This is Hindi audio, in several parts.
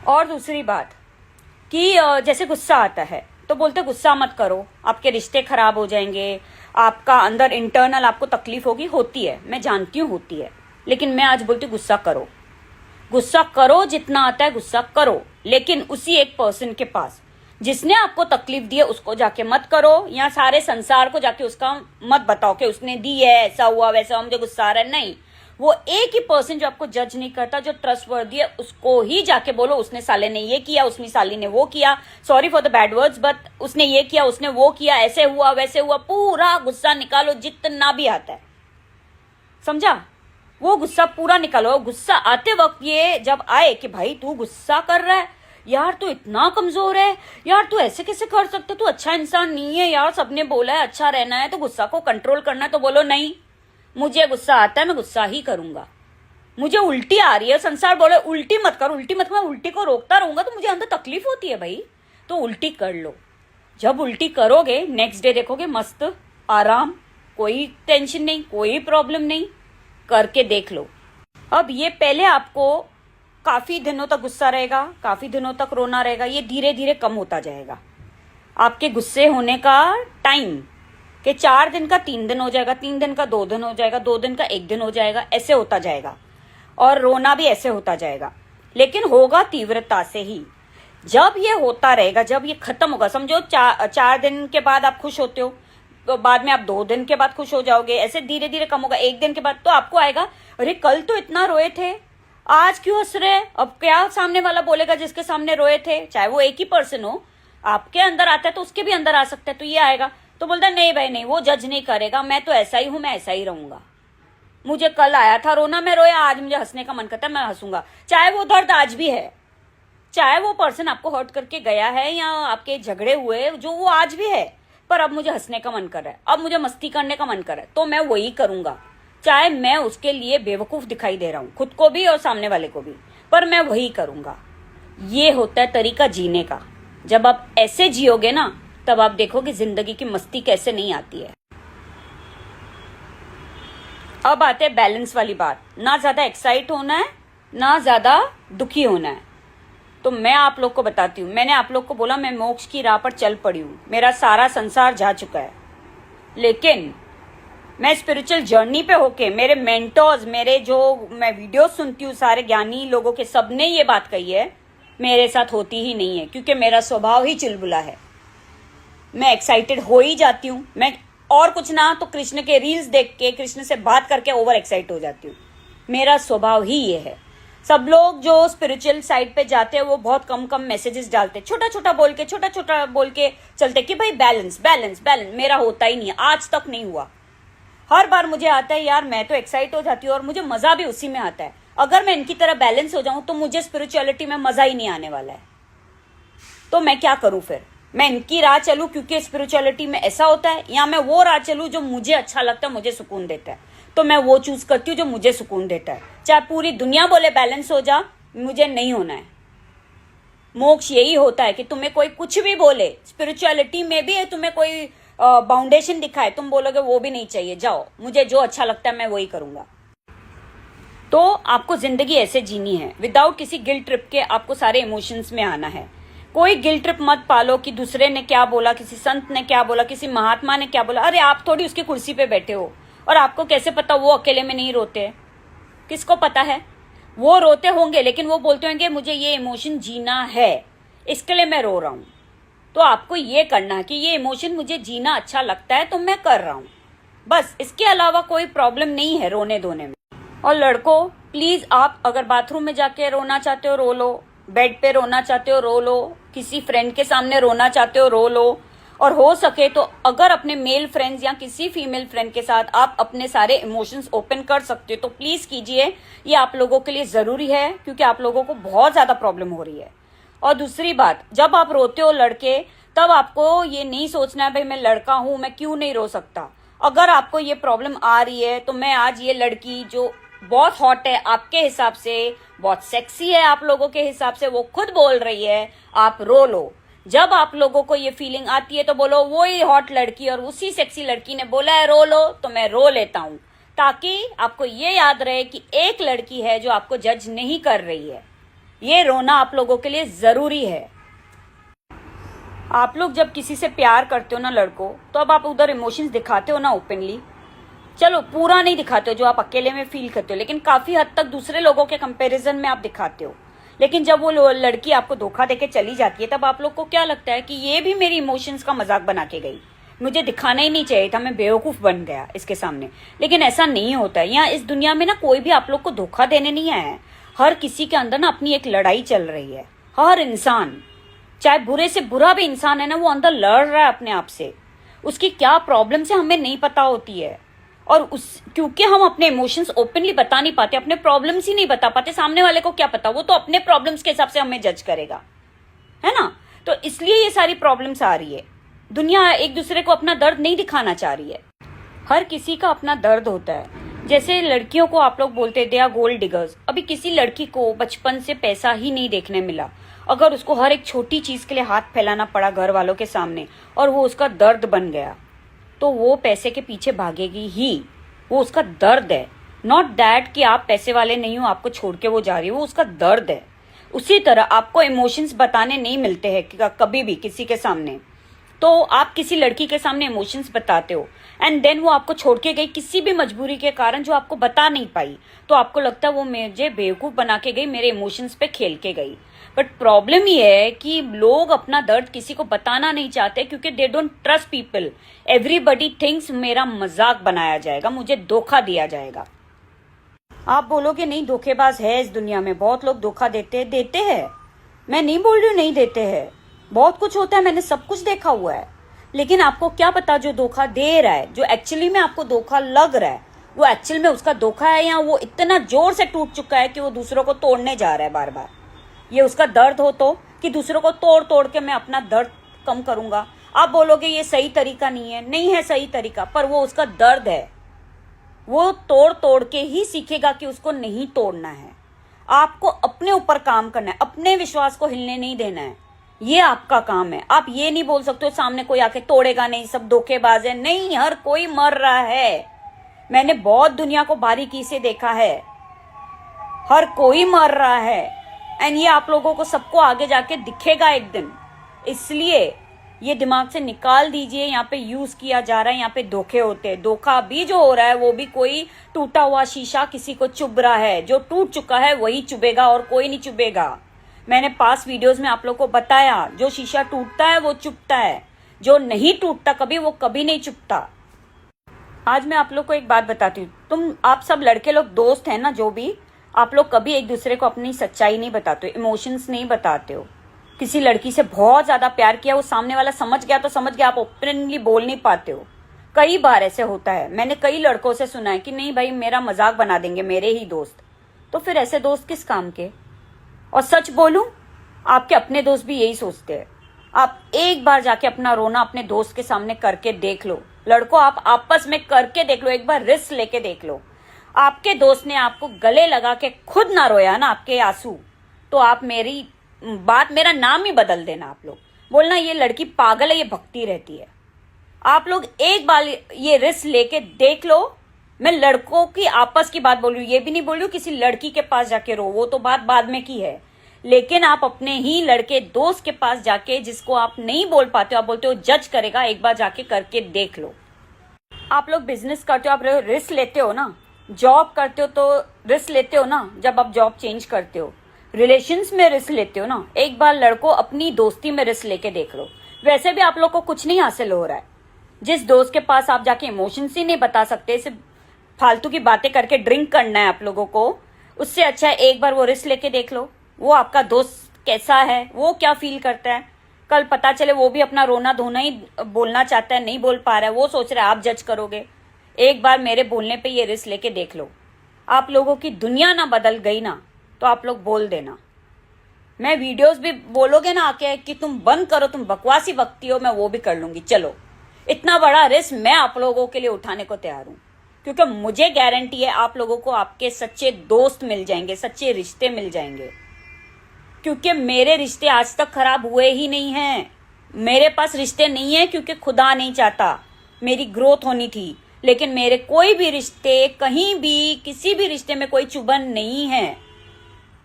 और दूसरी बात कि जैसे गुस्सा आता है तो बोलते गुस्सा मत करो, आपके रिश्ते खराब हो जाएंगे, आपका अंदर इंटरनल आपको तकलीफ होगी। होती है, मैं जानती हूँ होती है, लेकिन मैं आज बोलती हूँ गुस्सा करो, गुस्सा करो, जितना आता है गुस्सा करो, लेकिन उसी एक पर्सन के पास जिसने आपको तकलीफ दी है उसको जाके मत करो, या सारे संसार को जाके उसका मत बताओ कि उसने दी है, ऐसा हुआ वैसा हुआ, मुझे गुस्सा आ रहा है। नहीं, वो एक ही पर्सन जो आपको जज नहीं करता, जो ट्रस्टवर्दी है, उसको ही जाके बोलो उसने साले ने ये किया, उसने साली ने वो किया, sorry for the bad words but उसने ये किया, उसने वो किया, ऐसे हुआ वैसे हुआ, पूरा गुस्सा निकालो जितना भी आता है, समझा? वो गुस्सा पूरा निकालो। गुस्सा आते वक्त ये जब आए कि भाई तू गुस्सा कर रहा है, यार तू इतना कमजोर है, यार तू ऐसे कैसे कर सकते, तू अच्छा इंसान नहीं है यार, सबने बोला है अच्छा रहना है, तो गुस्सा को कंट्रोल करना है, तो बोलो नहीं, मुझे गुस्सा आता है, मैं गुस्सा ही करूंगा। मुझे उल्टी आ रही है, संसार बोले उल्टी मत कर, उल्टी मत कर, मैं उल्टी को रोकता रहूंगा तो मुझे अंदर तकलीफ होती है भाई, तो उल्टी कर लो। जब उल्टी करोगे नेक्स्ट डे देखोगे मस्त आराम, कोई टेंशन नहीं, कोई प्रॉब्लम नहीं, करके देख लो। अब ये पहले आपको काफी दिनों तक गुस्सा रहेगा, काफी दिनों तक रोना रहेगा, ये धीरे धीरे कम होता जाएगा। आपके गुस्से होने का टाइम कि 4 दिन का 3 दिन हो जाएगा, 3 दिन का 2 दिन हो जाएगा, 2 दिन का 1 दिन हो जाएगा, ऐसे होता जाएगा। और रोना भी ऐसे होता जाएगा, लेकिन होगा तीव्रता से ही। जब ये होता रहेगा, जब ये खत्म होगा, समझो 4 दिन के बाद आप खुश होते हो, तो बाद में आप 2 दिन के बाद खुश हो जाओगे, ऐसे धीरे धीरे कम होगा। 1 दिन के बाद तो आपको आएगा, अरे कल तो इतना रोए थे, आज क्यों हंस रहे? अब क्या सामने वाला बोलेगा जिसके सामने रोए थे, चाहे वो एक ही पर्सन हो, आपके अंदर आता है तो उसके भी अंदर आ सकता है, तो ये आएगा तो बोलता नहीं भाई नहीं, वो जज नहीं करेगा, मैं तो ऐसा ही हूं, मैं ऐसा ही रहूंगा। मुझे कल आया था रोना, मैं रोया, आज मुझे हंसने का मन करता है, मैं हंसूंगा, चाहे वो दर्द आज भी है, चाहे वो पर्सन आपको हर्ट करके गया है या आपके झगड़े हुए जो वो आज भी है, पर अब मुझे हंसने का मन कर रहा है, अब मुझे मस्ती करने का मन कर रहा है, तो मैं वही करूंगा, चाहे मैं उसके लिए बेवकूफ दिखाई दे रहा हूं, खुद को भी और सामने वाले को भी, पर मैं वही करूंगा। ये होता है तरीका जीने का। जब आप ऐसे जियोगे ना, तब आप देखोगे जिंदगी की मस्ती कैसे नहीं आती है। अब आते हैं बैलेंस वाली बात, ना ज्यादा एक्साइट होना है, ना ज्यादा दुखी होना है। तो मैं आप लोग को बताती हूँ, मैंने आप लोग को बोला मैं मोक्ष की राह पर चल पड़ी हूँ, मेरा सारा संसार जा चुका है, लेकिन मैं स्पिरिचुअल जर्नी पे होके, मेरे मेंटर्स, मेरे जो मैं वीडियो सुनती हूँ सारे ज्ञानी लोगों के, सबने ये बात कही है, मेरे साथ होती ही नहीं है, क्योंकि मेरा स्वभाव ही चुलबुला है। मैं एक्साइटेड हो ही जाती हूँ, मैं और कुछ ना तो कृष्ण के रील्स देख के, कृष्ण से बात करके ओवर एक्साइट हो जाती हूँ। मेरा स्वभाव ही ये है। सब लोग जो स्पिरिचुअल साइड पे जाते हैं वो बहुत कम कम मैसेजेस डालते, छोटा छोटा बोल के चलते कि भाई बैलेंस बैलेंस बैलेंस। मेरा होता ही नहीं है, आज तक नहीं हुआ। हर बार मुझे आता है यार, मैं तो एक्साइट हो जाती हूँ और मुझे मजा भी उसी में आता है। अगर मैं इनकी तरह बैलेंस हो जाऊं तो मुझे स्पिरिचुअलिटी में मजा ही नहीं आने वाला है, तो मैं क्या करूं फिर? मैं इनकी राह चलूं क्योंकि स्पिरिचुअलिटी में ऐसा होता है, या मैं वो राह चलूं जो मुझे अच्छा लगता है, मुझे सुकून देता है, तो मैं वो चूज करती हूँ जो मुझे सुकून देता है। चाहे पूरी दुनिया बोले बैलेंस हो जा, मुझे नहीं होना है। मोक्ष यही होता है कि तुम्हें कोई कुछ भी बोले, स्पिरिचुअलिटी में भी है, तुम्हें कोई बाउंडेशन दिखाए, तुम बोलोगे वो भी नहीं चाहिए, जाओ, मुझे जो अच्छा लगता है मैं वही करूंगा। तो आपको जिंदगी ऐसे जीनी है, विदाउट किसी गिल्ट ट्रिप के। आपको सारे इमोशंस में आना है। कोई गिल्ट ट्रिप मत पालो कि दूसरे ने क्या बोला, किसी संत ने क्या बोला, किसी महात्मा ने क्या बोला। अरे आप थोड़ी उसकी कुर्सी पे बैठे हो, और आपको कैसे पता वो अकेले में नहीं रोते? किसको पता है? वो रोते होंगे, लेकिन वो बोलते होंगे मुझे ये इमोशन जीना है, इसके लिए मैं रो रहा हूं। तो आपको ये करना है कि ये इमोशन मुझे जीना अच्छा लगता है तो मैं कर रहा हूं, बस। इसके अलावा कोई प्रॉब्लम नहीं है रोने धोने में। और लड़कों प्लीज, आप अगर बाथरूम में जाके रोना चाहते हो रो लो, बेड पे रोना चाहते हो रो लो, किसी फ्रेंड के सामने रोना चाहते हो रो लो, और हो सके तो अगर अपने मेल फ्रेंड्स या किसी फीमेल फ्रेंड के साथ आप अपने सारे इमोशंस ओपन कर सकते हो तो प्लीज कीजिए। ये आप लोगों के लिए जरूरी है, क्योंकि आप लोगों को बहुत ज्यादा प्रॉब्लम हो रही है। और दूसरी बात, जब आप रोते हो लड़के, तब आपको ये नहीं सोचना है भाई मैं लड़का हूं, मैं क्यों नहीं रो सकता। अगर आपको ये प्रॉब्लम आ रही है तो मैं आज ये लड़की जो बहुत हॉट है आपके हिसाब से, बहुत सेक्सी है आप लोगों के हिसाब से, वो खुद बोल रही है आप रो लो। जब आप लोगों को ये फीलिंग आती है तो बोलो वो ही हॉट लड़की और उसी सेक्सी लड़की ने बोला है रो लो, तो मैं रो लेता हूं, ताकि आपको ये याद रहे कि एक लड़की है जो आपको जज नहीं कर रही है। ये रोना आप लोगों के लिए जरूरी है। आप लोग जब किसी से प्यार करते हो ना लड़कों, तो अब आप उधर इमोशंस दिखाते हो ना ओपनली, चलो पूरा नहीं दिखाते हो जो आप अकेले में फील करते हो, लेकिन काफी हद तक दूसरे लोगों के कंपैरिजन में आप दिखाते हो। लेकिन जब वो लड़की आपको धोखा देके चली जाती है, तब आप लोग को क्या लगता है कि ये भी मेरी इमोशंस का मजाक बना के गई, मुझे दिखाना ही नहीं चाहिए था, मैं बेवकूफ बन गया इसके सामने। लेकिन ऐसा नहीं होता है। यहाँ इस दुनिया में ना कोई भी आप लोग को धोखा देने नहीं आया है। हर किसी के अंदर ना अपनी एक लड़ाई चल रही है। हर इंसान, चाहे बुरे से बुरा भी इंसान है ना, वो अंदर लड़ रहा है अपने आप से। उसकी क्या प्रॉब्लम से हमें नहीं पता होती है, और क्योंकि हम अपने इमोशंस ओपनली बता नहीं पाते, अपने प्रॉब्लम्स ही नहीं बता पाते, सामने वाले को क्या पता, वो तो अपने प्रॉब्लम्स के हिसाब से हमें जज करेगा, है ना। तो इसलिए ये सारी प्रॉब्लम्स आ रही है। दुनिया एक दूसरे को अपना दर्द नहीं दिखाना चाह रही है। हर किसी का अपना दर्द होता है। जैसे लड़कियों को आप लोग बोलते दे आर गोल्ड डिगर्स। अभी किसी लड़की को बचपन से पैसा ही नहीं देखने मिला, अगर उसको हर एक छोटी चीज के लिए हाथ फैलाना पड़ा घर वालों के सामने, और वो उसका दर्द बन गया, तो वो पैसे के पीछे भागेगी ही। वो उसका दर्द है। नॉट दैट कि आप पैसे वाले नहीं हो, आपको छोड़ के वो जा रही है, वो उसका दर्द है। उसी तरह आपको इमोशंस बताने नहीं मिलते हैं कभी भी किसी के सामने। तो आप किसी लड़की के सामने इमोशंस बताते हो, एंड देन वो आपको छोड़ के गई किसी भी मजबूरी के कारण जो आपको बता नहीं पाई, तो आपको लगता है वो मुझे बेवकूफ बना के गई, मेरे इमोशंस पे खेल के गई। बट प्रॉब्लम ये है कि लोग अपना दर्द किसी को बताना नहीं चाहते, क्योंकि they don't trust people. Everybody thinks मेरा मजाक बनाया जाएगा, मुझे धोखा दिया जाएगा। आप बोलोगे नहीं, धोखेबाज है इस दुनिया में, बहुत लोग धोखा देते हैं। मैं नहीं बोल रही हूँ नहीं देते हैं, बहुत कुछ होता है, मैंने सब कुछ देखा हुआ है। लेकिन आपको क्या पता जो धोखा दे रहा है, जो एक्चुअली में आपको धोखा लग रहा है, वो एक्चुअल में उसका धोखा है, या वो इतना जोर से टूट चुका है कि वो दूसरों को तोड़ने जा रहा है बार बार। ये उसका दर्द हो तो, कि दूसरों को तोड़ तोड़ के मैं अपना दर्द कम करूंगा। आप बोलोगे ये सही तरीका नहीं है, नहीं है सही तरीका, पर वो उसका दर्द है। वो तोड़ तोड़ के ही सीखेगा कि उसको नहीं तोड़ना है। आपको अपने ऊपर काम करना है, अपने विश्वास को हिलने नहीं देना है, ये आपका काम है। आप ये नहीं बोल सकते हो सामने कोई आके तोड़ेगा नहीं, सब धोखेबाज है। नहीं, हर कोई मर रहा है। मैंने बहुत दुनिया को बारीकी से देखा है, हर कोई मर रहा है, एंड ये आप लोगों को सबको आगे जाके दिखेगा एक दिन। इसलिए ये दिमाग से निकाल दीजिए, यहाँ पे यूज किया जा रहा है, यहाँ पे धोखे होते हैं। धोखा भी जो हो रहा है वो भी कोई टूटा हुआ शीशा किसी को चुभ रहा है, जो टूट चुका है वही चुभेगा और कोई नहीं चुभेगा। मैंने पास वीडियोस में आप लोगों को बताया, जो शीशा टूटता है वो चुभता है, जो नहीं टूटता कभी वो कभी नहीं चुभता। आज मैं आप लोग को एक बात बताती हूँ, आप सब लड़के लोग दोस्त हैं ना, जो भी आप लोग कभी एक दूसरे को अपनी सच्चाई नहीं बताते हो, इमोशंस नहीं बताते हो। किसी लड़की से बहुत ज्यादा प्यार किया, वो सामने वाला समझ गया तो समझ गया, आप ओपनली बोल नहीं पाते हो। कई बार ऐसे होता है, मैंने कई लड़कों से सुना है कि नहीं भाई मेरा मजाक बना देंगे मेरे ही दोस्त। तो फिर ऐसे दोस्त किस काम के। और सच बोलूं, आपके अपने दोस्त भी यही सोचते हैं। आप एक बार जाके अपना रोना अपने दोस्त के सामने करके देख लो। लड़कों, आप आपस में करके देख लो, एक बार रिस्क लेके देख लो। आपके दोस्त ने आपको गले लगा के खुद ना रोया ना आपके आंसू, तो आप मेरी बात, मेरा नाम ही बदल देना। आप लोग बोलना ये लड़की पागल है, ये भक्ति रहती है। आप लोग एक बार ये रिस्क लेके देख लो। मैं लड़कों की आपस की बात बोल रही हूँ, ये भी नहीं बोल रही हूँ किसी लड़की के पास जाके रो, वो तो बात बाद में की है। लेकिन आप अपने ही लड़के दोस्त के पास जाके, जिसको आप नहीं बोल पाते हो, आप बोलते हो जज करेगा, एक बार जाके करके देख लो। आप लोग बिजनेस करते हो, आप रिस्क लेते हो ना, जॉब करते हो तो रिस्क लेते हो ना, जब आप जॉब चेंज करते हो, रिलेशंस में रिस्क लेते हो ना। एक बार लड़कों अपनी दोस्ती में रिस्क लेके देख लो। वैसे भी आप लोग को कुछ नहीं हासिल हो रहा है। जिस दोस्त के पास आप जाके इमोशंस ही नहीं बता सकते, सिर्फ फालतू की बातें करके ड्रिंक करना है आप लोगों को, उससे अच्छा है एक बार वो रिस्क लेके देख लो। वो आपका दोस्त कैसा है, वो क्या फील करता है, कल पता चले वो भी अपना रोना धोना ही बोलना चाहता है, नहीं बोल पा रहा है, वो सोच रहा है आप जज करोगे। एक बार मेरे बोलने पे ये रिस्क लेके देख लो। आप लोगों की दुनिया ना बदल गई ना, तो आप लोग बोल देना। मैं वीडियोस भी बोलोगे ना आके कि तुम बंद करो, तुम बकवासी बकती हो, मैं वो भी कर लूंगी। चलो, इतना बड़ा रिस्क मैं आप लोगों के लिए उठाने को तैयार हूं, क्योंकि मुझे गारंटी है आप लोगों को आपके सच्चे दोस्त मिल जाएंगे, सच्चे रिश्ते मिल जाएंगे। क्योंकि मेरे रिश्ते आज तक खराब हुए ही नहीं हैं। मेरे पास रिश्ते नहीं है क्योंकि खुदा नहीं चाहता, मेरी ग्रोथ होनी थी। लेकिन मेरे कोई भी रिश्ते, कहीं भी किसी भी रिश्ते में कोई चुभन नहीं है।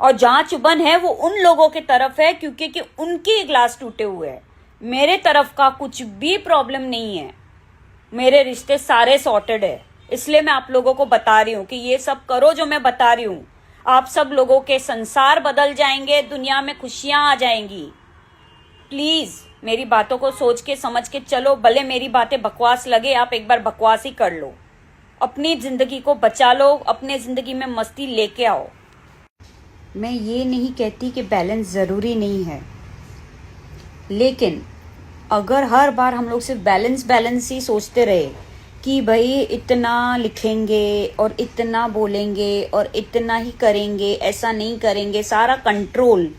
और जहां चुभन है वो उन लोगों के तरफ है क्योंकि कि उनके ग्लास टूटे हुए हैं। मेरे तरफ का कुछ भी प्रॉब्लम नहीं है, मेरे रिश्ते सारे सॉर्टेड है। इसलिए मैं आप लोगों को बता रही हूं कि ये सब करो जो मैं बता रही हूं। आप सब लोगों के संसार बदल जाएंगे, दुनिया में खुशियां आ जाएंगी। प्लीज मेरी बातों को सोच के समझ के चलो। भले मेरी बातें बकवास लगे, आप एक बार बकवास ही कर लो। अपनी जिंदगी को बचा लो, अपने जिंदगी में मस्ती लेके आओ। मैं ये नहीं कहती कि बैलेंस ज़रूरी नहीं है, लेकिन अगर हर बार हम लोग सिर्फ बैलेंस बैलेंस ही सोचते रहे कि भाई इतना लिखेंगे और इतना बोलेंगे और इतना ही करेंगे, ऐसा नहीं करेंगे, सारा कंट्रोल,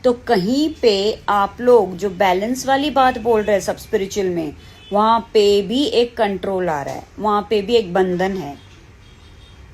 तो कहीं पे आप लोग जो बैलेंस वाली बात बोल रहे हैं सब स्पिरिचुअल में, वहाँ पे भी एक कंट्रोल आ रहा है, वहाँ पे भी एक बंधन है।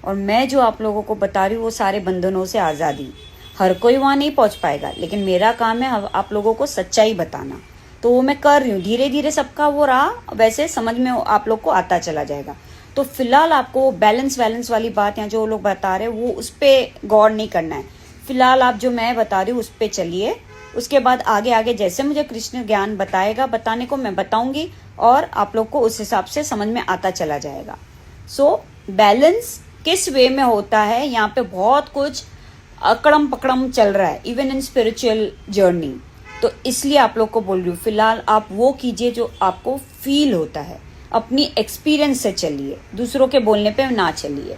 और मैं जो आप लोगों को बता रही हूँ वो सारे बंधनों से आज़ादी। हर कोई वहाँ नहीं पहुँच पाएगा, लेकिन मेरा काम है आप लोगों को सच्चाई बताना, तो वो मैं कर रही हूँ। धीरे धीरे सबका वो रहा वैसे समझ में आप लोग को आता चला जाएगा। तो फिलहाल आपको बैलेंस वाली बात या जो लोग बता रहे हैं वो उस पर गौर नहीं करना है। फिलहाल आप जो मैं बता रही हूँ उस पर चलिए। उसके बाद आगे आगे जैसे मुझे कृष्ण ज्ञान बताएगा, बताने को मैं बताऊंगी और आप लोग को उस हिसाब से समझ में आता चला जाएगा। सो बैलेंस किस वे में होता है, यहाँ पे बहुत कुछ अकड़म पकड़म चल रहा है इवन इन स्पिरिचुअल जर्नी। तो इसलिए आप लोग को बोल रही हूँ फिलहाल आप वो कीजिए जो आपको फील होता है, अपनी एक्सपीरियंस से चलिए, दूसरों के बोलने पे ना चलिए।